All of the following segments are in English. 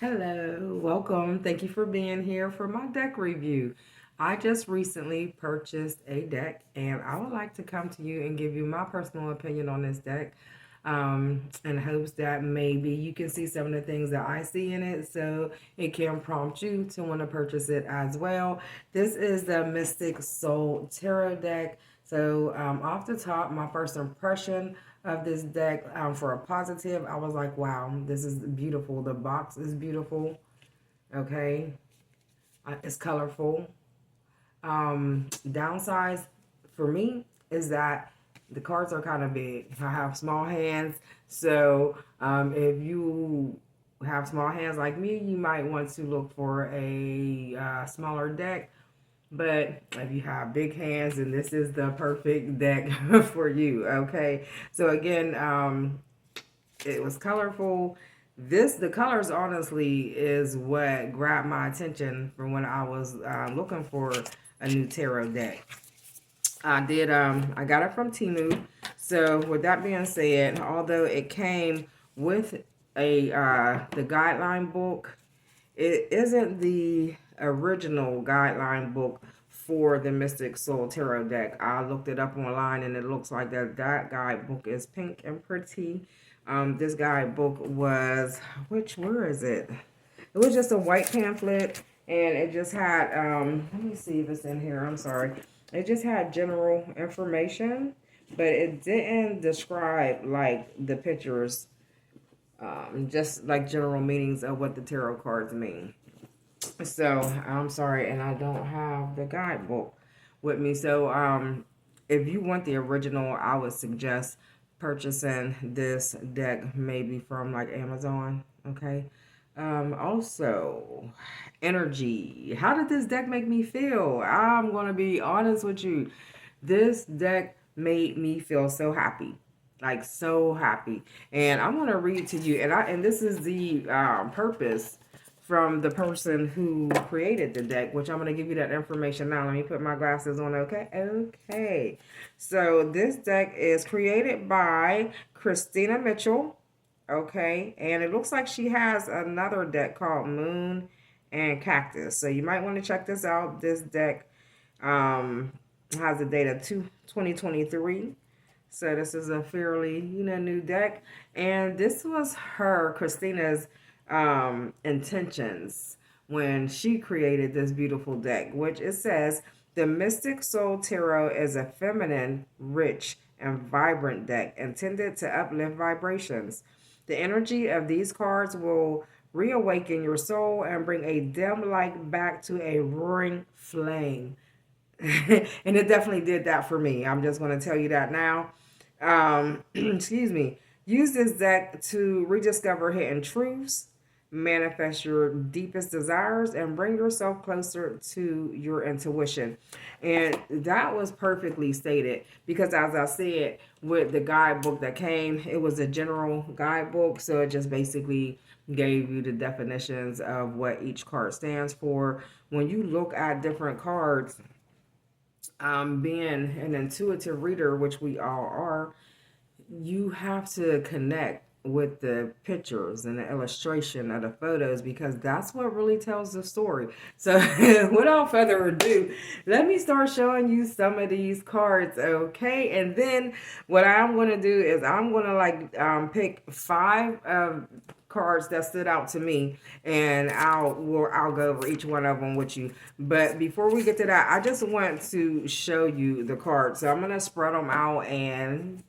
Hello, welcome. Thank you for being here for my deck review. I just recently purchased a deck and I would like to come to you and give you my personal opinion on this deck in hopes that maybe you can see some of the things that I see in it so it can prompt you to want to purchase it as well. This is the Mystic Soul Tarot deck. So, off the top, my first impression of this deck for a positive, I was like, wow, this is beautiful. The box is beautiful. Okay. It's colorful. Downsides for me is that the cards are kind of big. I have small hands. So, if you have small hands like me, you might want to look for a smaller deck. But if you have big hands, then this is the perfect deck for you. Okay. So again, it was colorful. The colors honestly is what grabbed my attention from when I was looking for a new tarot deck. I got it from Temu. So with that being said, although it came with the guideline book, it isn't the original guideline book for the Mystic Soul Tarot deck. I looked it up online and it looks like that guidebook is pink and pretty. This guidebook was, where is it? It was just a white pamphlet and it just had, let me see if it's in here. I'm sorry. It just had general information, but it didn't describe like the pictures, just like general meanings of what the tarot cards mean. So I'm sorry, and I don't have the guidebook with me. So if you want the original, I would suggest purchasing this deck maybe from like Amazon. Okay. Also, energy. How did this deck make me feel? I'm gonna be honest with you. This deck made me feel so happy, like so happy. And I'm gonna read to you, and this is the purpose from the person who created the deck, which I'm going to give you that information now. Let me put my glasses on, okay? Okay. So this deck is created by Christina Mitchell, okay? And it looks like she has another deck called Moon and Cactus. So you might want to check this out. This deck has a date of 2023. So this is a fairly, new deck. And this was Christina's intentions when she created this beautiful deck, which it says the Mystic Soul Tarot is a feminine, rich, and vibrant deck intended to uplift vibrations. The energy of these cards will reawaken your soul and bring a dim light back to a roaring flame. And it definitely did that for me. I'm just going to tell you that now. Excuse me. Use this deck to rediscover hidden truths, manifest your deepest desires, and bring yourself closer to your intuition. And that was perfectly stated because, as I said, with the guidebook that came, it was a general guidebook. So it just basically gave you the definitions of what each card stands for. When you look at different cards, being an intuitive reader, which we all are, you have to connect with the pictures and the illustration of the photos because that's what really tells the story. So without further ado, let me start showing you some of these cards, okay? And then what I'm going to do is I'm going to pick five cards that stood out to me, and I'll go over each one of them with you. But before we get to that, I just want to show you the cards. So I'm going to spread them out and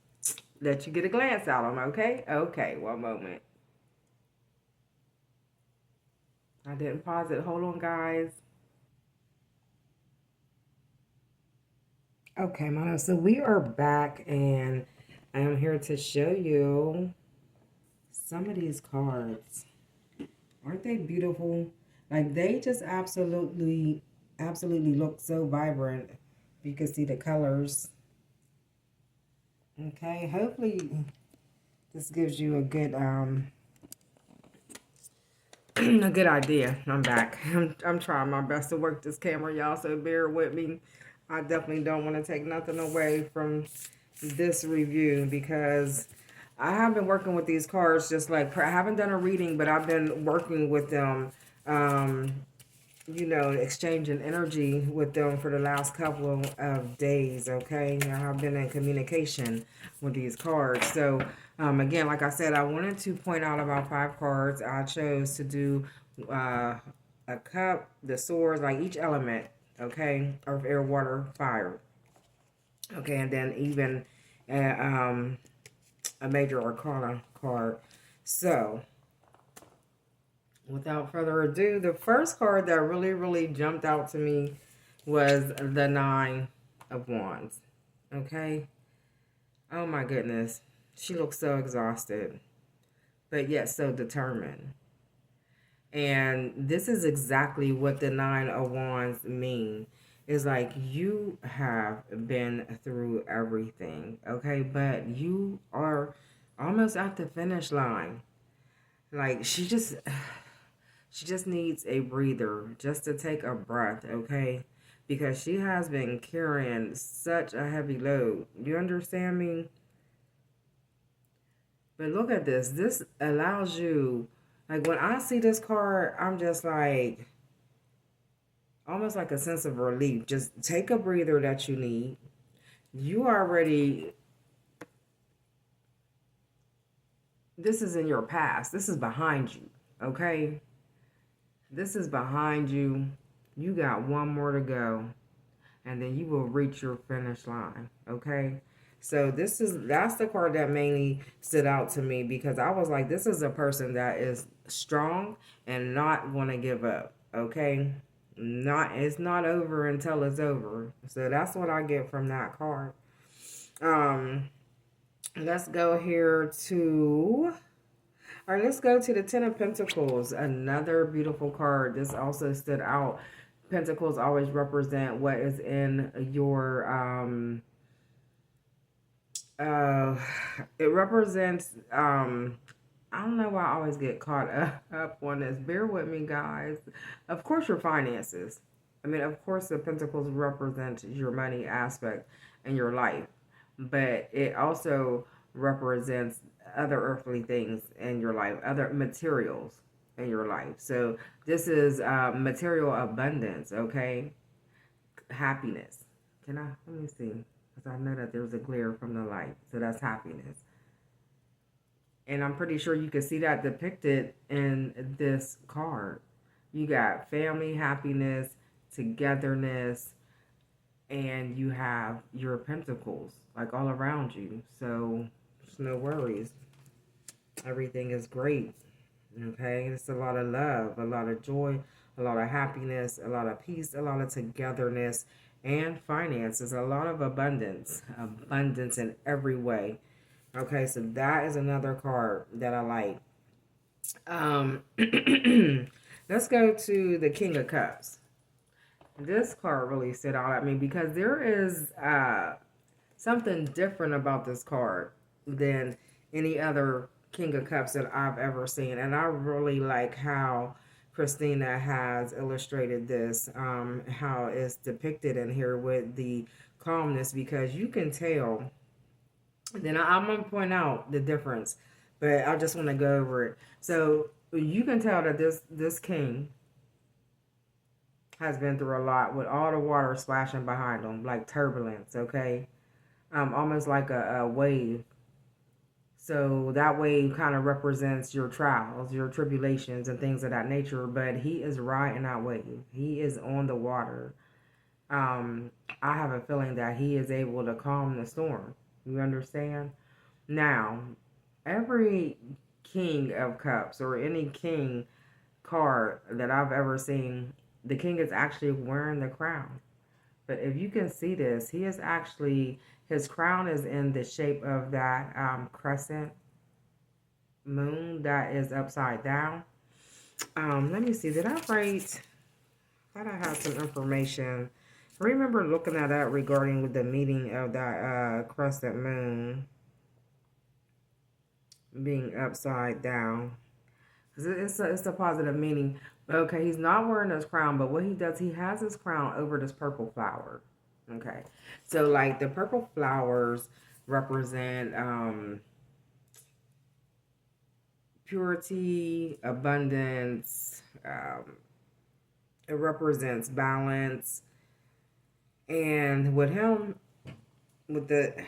let you get a glance at them, okay? Okay, one moment. I didn't pause it. Hold on, guys. Okay, Mono, so we are back, and I'm here to show you some of these cards. Aren't they beautiful? Like, they just absolutely look so vibrant. You can see the colors. Okay, hopefully this gives you a good a good idea. I'm back. I'm trying my best to work this camera, y'all, so bear with me. I definitely don't want to take nothing away from this review because I have been working with these cards, just like I haven't done a reading, but I've been working with them. Um, exchanging energy with them for the last couple of days. Okay, I have been in communication with these cards. So, again, like I said, I wanted to point out about 5 cards. I chose to do a cup, the swords, like each element. Okay, earth, air, water, fire. Okay, and then even a major arcana card. So, without further ado, the first card that really, really jumped out to me was the Nine of Wands. Okay? Oh my goodness. She looks so exhausted, but yet so determined. And this is exactly what the Nine of Wands mean. It's like you have been through everything, okay? But you are almost at the finish line. Like she just needs a breather just to take a breath, okay? Because she has been carrying such a heavy load. You understand me? But look at this. This allows you, like when I see this card, I'm just like, almost like a sense of relief. Just take a breather that you need. You already, this is in your past. This is behind you, okay? This is behind you. You got one more to go, and then you will reach your finish line, okay? So that's the card that mainly stood out to me, because I was like, this is a person that is strong and not want to give up, okay? It's not over until it's over. So that's what I get from that card. Um, let's go here to All right, let's go to the Ten of Pentacles. Another beautiful card. This also stood out. Pentacles always represent what is in your uh it represents I don't know why I always get caught up on this. Bear with me, guys. Of course, your finances. I mean, of course, the Pentacles represent your money aspect in your life, but it also represents other earthly things in your life, other materials in your life. So this is material abundance, okay? Happiness. Let me see. Because I know that there's a glare from the light. So that's happiness. And I'm pretty sure you can see that depicted in this card. You got family, happiness, togetherness, and you have your pentacles like all around you. So there's no worries. Everything is great. Okay, it's a lot of love, a lot of joy, a lot of happiness, a lot of peace, a lot of togetherness, and finances, a lot of abundance in every way. Okay, so that is another card that I like. Let's go to the King of Cups. This card really stood out at me because there is something different about this card than any other King of Cups that I've ever seen. And I really like how Christina has illustrated this, how it's depicted in here with the calmness, because you can tell. Then I'm going to point out the difference, but I just want to go over it. So you can tell that this king has been through a lot with all the water splashing behind him, like turbulence, okay? Almost like a wave. So that wave kind of represents your trials, your tribulations, and things of that nature. But he is riding that wave. He is on the water. I have a feeling that he is able to calm the storm. You understand? Now, every King of Cups or any king card that I've ever seen, the king is actually wearing the crown. But if you can see this, he is actually, his crown is in the shape of that crescent moon that is upside down. Let me see, did I write, I thought I had some information. I remember looking at that regarding the meaning of that crescent moon being upside down. It's a positive meaning. Okay, he's not wearing his crown, but what he does, he has his crown over this purple flower. Okay, so like the purple flowers represent purity, abundance. It represents balance. And with him, with the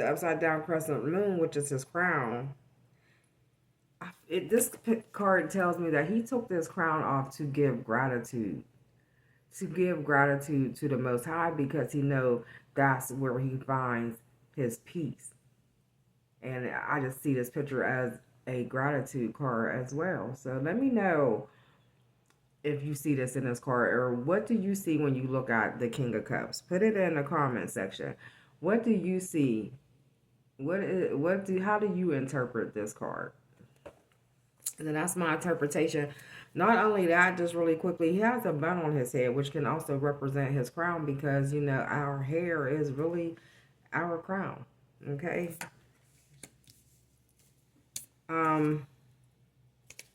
upside down crescent moon, which is his crown, this card tells me that he took this crown off to give gratitude, to the Most High, because he know that's where he finds his peace. And I just see this picture as a gratitude card as well. So let me know if you see this in this card, or what do you see when you look at the King of Cups. Put it in the comment section. What do you see? How do you interpret this card? And then that's my interpretation. Not only that, just really quickly, he has a bun on his head, which can also represent his crown, because, you know, our hair is really our crown. Okay.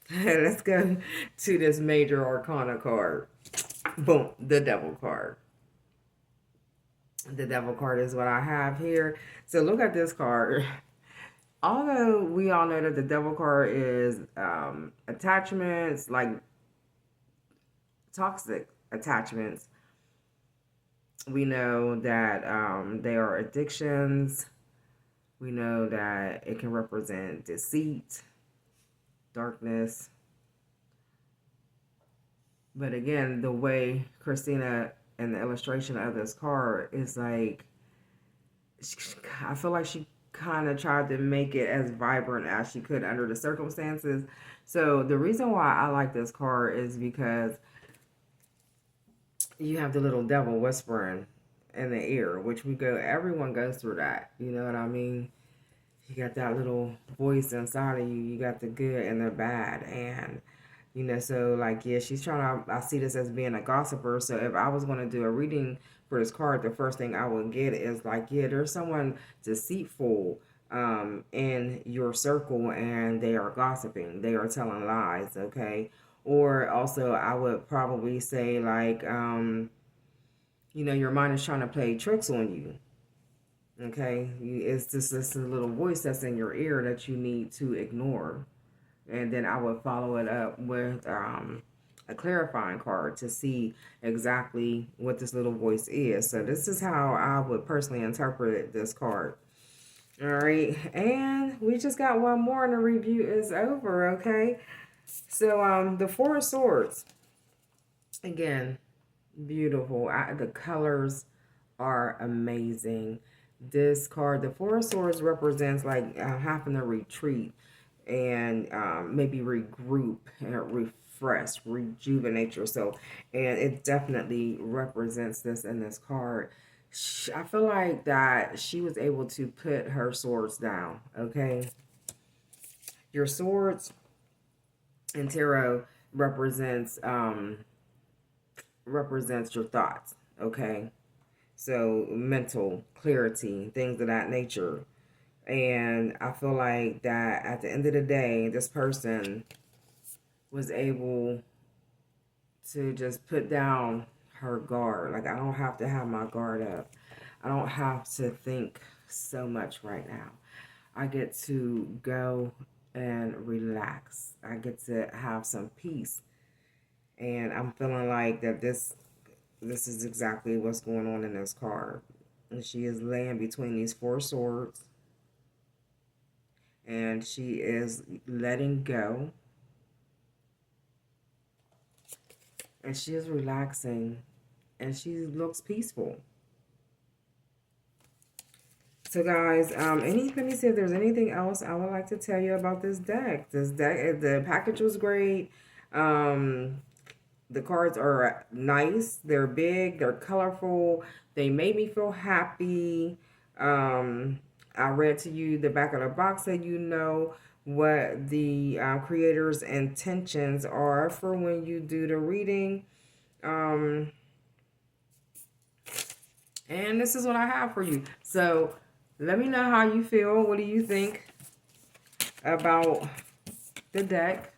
Let's go to this major arcana card. Boom, the devil card. The devil card is what I have here. So look at this card. Although we all know that the devil card is attachments, like toxic attachments. We know that they are addictions. We know that it can represent deceit, darkness. But again, the way Christina and the illustration of this card is like, I feel like she kind of tried to make it as vibrant as she could under the circumstances. So the reason why I like this card is because you have the little devil whispering in the ear, which everyone goes through that. You know what I mean? You got that little voice inside of you. You got the good and the bad. And, you know, so like, yeah, she's trying to, I see this as being a gossiper. So if I was going to do a reading for this card, the first thing I would get is like, yeah, there's someone deceitful in your circle, and they are gossiping. They are telling lies, okay? Or also I would probably say like, you know, your mind is trying to play tricks on you. Okay, it's just this little voice that's in your ear that you need to ignore. And then I would follow it up with a clarifying card to see exactly what this little voice is. So this is how I would personally interpret this card. All right, and we just got one more and the review is over, okay? So the Four of Swords, again, beautiful. The colors are amazing. This card, the Four of Swords, represents like having to retreat and maybe regroup and refresh, rejuvenate yourself. And it definitely represents this in this card. I feel like that she was able to put her swords down, okay? Your swords in tarot represents your thoughts, okay? So mental clarity, things of that nature. And I feel like that at the end of the day, this person was able to just put down her guard. Like, I don't have to have my guard up. I don't have to think so much right now. I get to go and relax. I get to have some peace. And I'm feeling like that this is exactly what's going on in this card. And she is laying between these four swords. And she is letting go. And she is relaxing. And she looks peaceful. So guys, let me see if there's anything else I would like to tell you about this deck. This deck, the package was great. The cards are nice. They're big. They're colorful. They made me feel happy. I read to you the back of the box so you know what the creator's intentions are for when you do the reading. And this is what I have for you. So let me know how you feel. What do you think about the deck?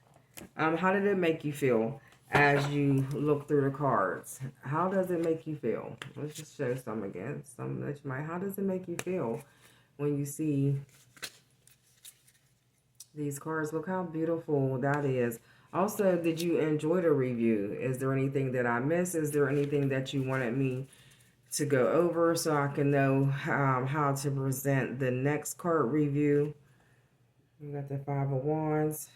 How did it make you feel as you look through the cards? How does it make you feel? Let's just show some again. Some that you might. How does it make you feel when you see These cards, look how beautiful that is. Also, did you enjoy the review? Is there anything that I missed? Is there anything that you wanted me to go over so I can know how to present the next card review? You got the Five of Wands.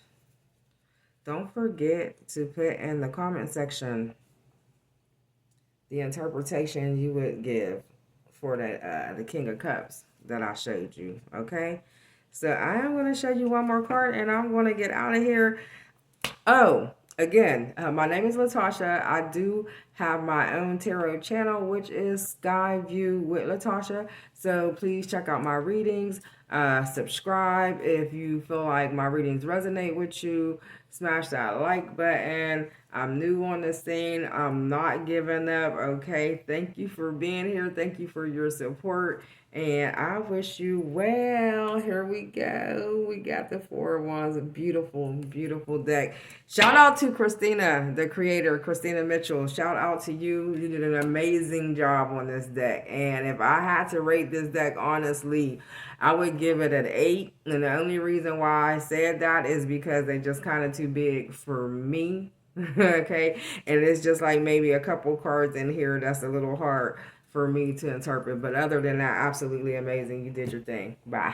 Don't forget to put in the comment section the interpretation you would give for the King of Cups that I showed you. Okay, so I am going to show you one more card, and I'm going to get out of here. Oh, again, my name is Latasha. I do have my own tarot channel, which is SkyView with Latasha. So please check out my readings. Subscribe if you feel like my readings resonate with you. Smash that like button. I'm new on the scene. I'm not giving up. Okay. Thank you for being here. Thank you for your support. And I wish you well. Here we go. We got the Four of Wands. A beautiful, beautiful deck. Shout out to Christina, the creator, Christina Mitchell. Shout out to you. You did an amazing job on this deck. And if I had to rate this deck, honestly, I would give it an 8. And the only reason why I said that is because they're just kind of too big for me. Okay. And it's just like maybe a couple cards in here that's a little hard for me to interpret. But other than that, absolutely amazing. You did your thing. Bye.